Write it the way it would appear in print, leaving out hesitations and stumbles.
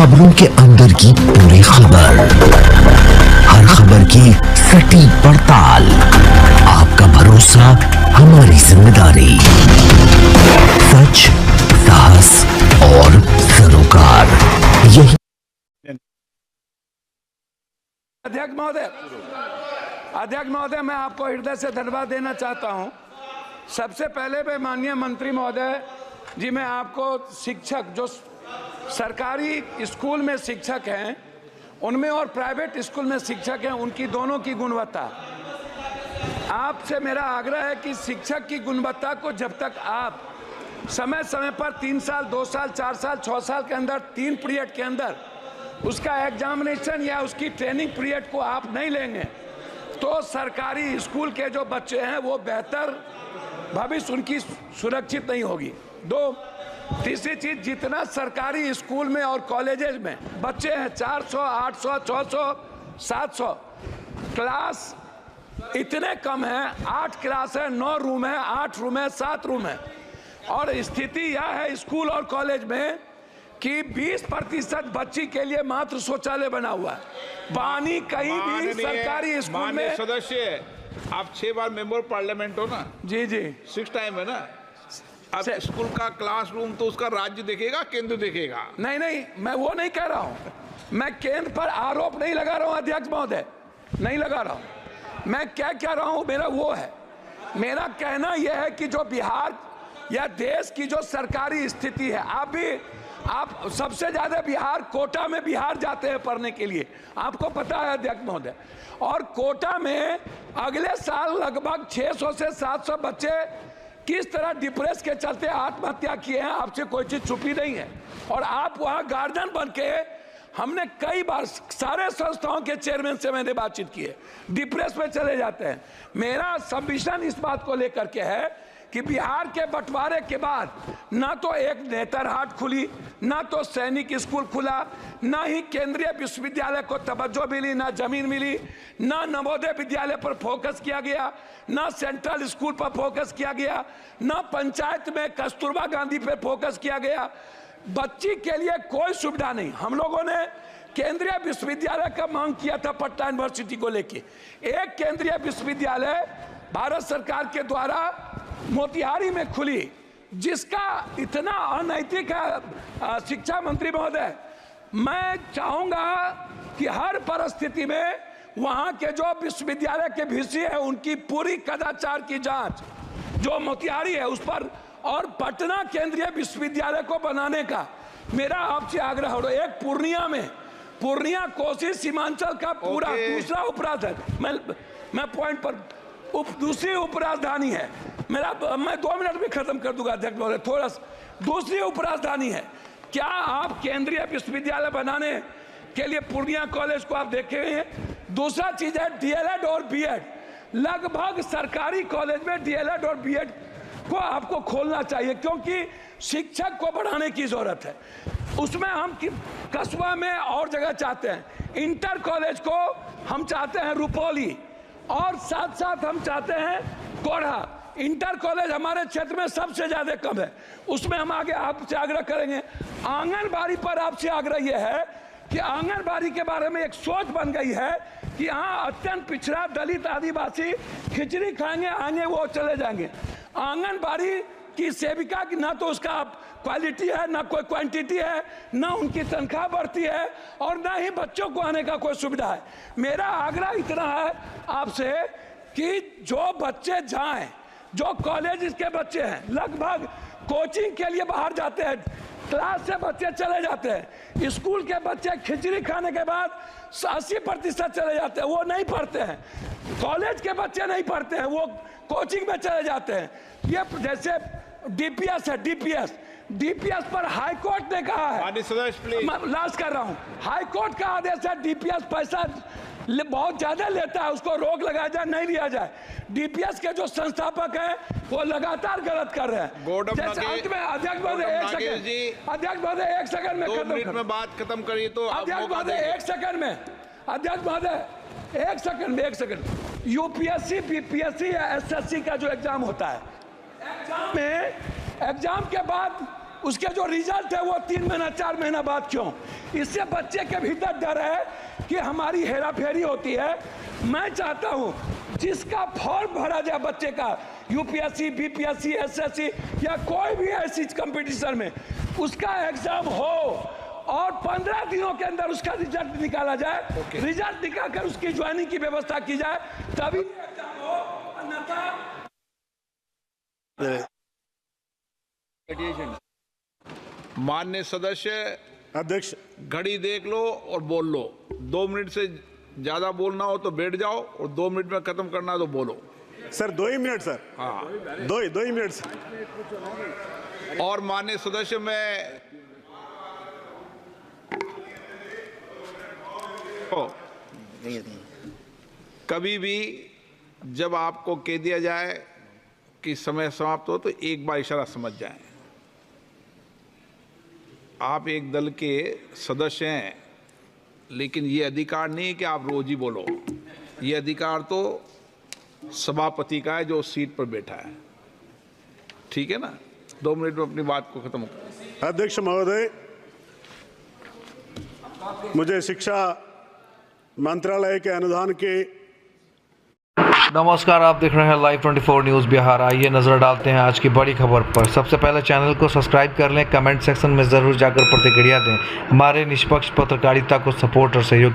खबरों के अंदर की पूरी खबर, हर खबर की सटीक पड़ताल, आपका भरोसा हमारी जिम्मेदारी, सच, साहस और सरोकार, यही। अध्यक्ष महोदय, मैं आपको हृदय से धन्यवाद देना चाहता हूं। सबसे पहले मैं माननीय मंत्री महोदय जी, मैं आपको शिक्षक जो सरकारी स्कूल में शिक्षक हैं उनमें और प्राइवेट स्कूल में शिक्षक हैं, उनकी दोनों की गुणवत्ता, आपसे मेरा आग्रह है कि शिक्षक की गुणवत्ता को जब तक आप समय समय पर 3 साल, 2 साल, 4 साल, 6 साल के अंदर 3 पीरियड के अंदर उसका एग्जामिनेशन या उसकी ट्रेनिंग पीरियड को आप नहीं लेंगे तो सरकारी स्कूल के जो बच्चे हैं वो बेहतर भविष्य उनकी सुरक्षित नहीं होगी। तीसरी चीज, जितना सरकारी स्कूल में और कॉलेजेस में बच्चे हैं 400, 800, 600, 700, क्लास इतने कम है। 8 क्लास है, 9 रूम है, 8 रूम है, 7 रूम है। और स्थिति यह है स्कूल और कॉलेज में कि 20% बच्ची के लिए मात्र शौचालय बना हुआ है। पानी कहीं भी सरकारी स्कूल में। सदस्य, आप 6 बार मेंबर पार्लियामेंट हो ना? जी जी, 6 टाइम है ना। अब स्कूल का क्लासरूम तो उसका राज्य देखेगा, केंद्र देखेगा? नहीं, मैं वो नहीं कह रहा हूँ। मैं केंद्र पर आरोप नहीं लगा रहा हूँ अध्यक्ष महोदय, नहीं लगा रहा हूँ। मैं क्या कह रहा हूँ, मेरा वो है, मेरा कहना यह है कि जो बिहार या देश की जो सरकारी स्थिति है, आप सबसे ज्यादा बिहार कोटा में बिहार जाते हैं पढ़ने के लिए, आपको पता है अध्यक्ष महोदय। और कोटा में अगले साल लगभग 600 से 700 बच्चे किस तरह डिप्रेस के चलते आत्महत्या किए हैं, आपसे कोई चीज छुपी नहीं है। और आप वहां गार्जियन बन के, हमने कई बार सारे संस्थाओं के चेयरमैन से मैंने बातचीत की है, डिप्रेस में चले जाते हैं। मेरा सबमिशन इस बात को लेकर के है कि बिहार के बंटवारे के बाद ना तो एक नेतरहाट खुली, ना तो सैनिक स्कूल खुला, ना ही केंद्रीय विश्वविद्यालय को तवज्जो मिली, ना जमीन मिली, ना नवोदय विद्यालय पर फोकस किया गया, ना सेंट्रल स्कूल पर फोकस किया गया, ना पंचायत में कस्तूरबा गांधी पर फोकस किया गया। बच्ची के लिए कोई सुविधा नहीं। हम लोगों ने केंद्रीय विश्वविद्यालय का मांग किया था पटना यूनिवर्सिटी को लेके। एक केंद्रीय विश्वविद्यालय भारत सरकार के द्वारा मोतिहारी में खुली, जिसका इतना अनैतिक है शिक्षा मंत्री महोदय। मैं चाहूंगा कि हर परिस्थिति में वहां के जो विश्वविद्यालय के वीसी है उनकी पूरी कदाचार की जांच जो मोतिहारी है उस पर, और पटना केंद्रीय विश्वविद्यालय को बनाने का मेरा आपसे आग्रह हो। एक पूर्णिया कोसी सीमांचल का पूरा दूसरा उपराजधानी, मैं पॉइंट पर दूसरी उपराजधानी है मेरा, मैं 2 मिनट में खत्म कर दूंगा अध्यक्ष महोदय, थोड़ा दूसरी उपराजधानी है। क्या आप केंद्रीय विश्वविद्यालय बनाने के लिए पूर्णिया कॉलेज को आप देखे हैं? दूसरा चीज है डीएलएड और बीएड। लगभग सरकारी कॉलेज में डीएलएड और बीएड को आपको खोलना चाहिए, क्योंकि शिक्षक को बढ़ाने की जरूरत है। उसमें हम कस्बा में और जगह चाहते हैं, इंटर कॉलेज को हम चाहते हैं रुपौली, और साथ साथ हम चाहते हैं कोढ़ा। इंटर कॉलेज हमारे क्षेत्र में सबसे ज्यादा कम है, उसमें हम आगे आपसे आग्रह करेंगे। आंगनबाड़ी पर आपसे आग्रह यह है कि आंगनबाड़ी के बारे में एक सोच बन गई है कि हाँ, अत्यंत पिछड़ा दलित आदिवासी खिचड़ी खाएंगे, आएंगे वो चले जाएंगे। आंगनबाड़ी की सेविका की ना तो उसका क्वालिटी है, ना कोई क्वांटिटी है, ना उनकी तनख्वाह बढ़ती है, और ना ही बच्चों को आने का कोई सुविधा है। मेरा आग्रह इतना है आपसे कि जो बच्चे जाएं, जो कॉलेज के बच्चे हैं, लगभग कोचिंग के लिए बाहर जाते हैं, क्लास से बच्चे चले जाते हैं, स्कूल के बच्चे खिचड़ी खाने के बाद 80% चले जाते हैं, वो नहीं पढ़ते हैं। कॉलेज के बच्चे नहीं पढ़ते हैं, वो कोचिंग में चले जाते हैं। ये जैसे डीपीएस है, डीपीएस पर हाई कोर्ट ने कहा है, मैं लास्ट कर रहा हूं, हाई कोर्ट का आदेश है डीपीएस पैसा बहुत ज्यादा लेता है, उसको रोक लगाया जाए, नहीं लिया जाए। डीपीएस के जो संस्थापक हैं वो लगातार गलत कर रहे हैं। जैसे अंत में अध्यक्ष महोदय 1 सेकंड, अध्यक्ष महोदय 1 सेकंड में 2 मिनट में बात खत्म करिए तो अध्यक्ष महोदय 1 सेकंड में, अध्यक्ष महोदय 1 सेकंड। यूपीएससी, बीपीएससी या एसएससी का जो एग्जाम होता है, एग्जाम के बाद उसके जो रिजल्ट है वो 3 महीना 4 महीना बाद क्यों? इससे बच्चे के भीतर डर है कि हमारी हेराफेरी होती है। मैं चाहता हूं जिसका फॉर्म भरा जाए बच्चे का, यूपीएससी, बीपीएससी, एसएससी या कोई भी ऐसी कंपटीशन में, उसका एग्जाम हो और 15 दिनों के अंदर उसका रिजल्ट निकाला जाए। रिजल्ट निकालकर उसकी ज्वाइनिंग की व्यवस्था की जाए, तभी एग्जाम हो। अन्यथा माननीय सदस्य अध्यक्ष, घड़ी देख लो और बोल लो। 2 मिनट से ज्यादा बोलना हो तो बैठ जाओ और 2 मिनट में खत्म करना है तो बोलो। सर 2 ही मिनट सर। हाँ, 2 ही मिनट सर। और माननीय सदस्य मैं कभी भी जब आपको कह दिया जाए कि समय समाप्त हो तो एक बार इशारा समझ जाएं। आप एक दल के सदस्य हैं, लेकिन ये अधिकार नहीं है कि आप रोज ही बोलो। ये अधिकार तो सभापति का है जो सीट पर बैठा है। ठीक है ना? 2 मिनट में अपनी बात को खत्म करो। अध्यक्ष महोदय, मुझे शिक्षा मंत्रालय के अनुदान के नमस्कार, आप देख रहे हैं लाइव 24 न्यूज़ बिहार। आइए नजर डालते हैं आज की बड़ी खबर पर। सबसे पहले चैनल को सब्सक्राइब कर लें, कमेंट सेक्शन में जरूर जाकर प्रतिक्रिया दें। हमारे निष्पक्ष पत्रकारिता को सपोर्ट और सहयोग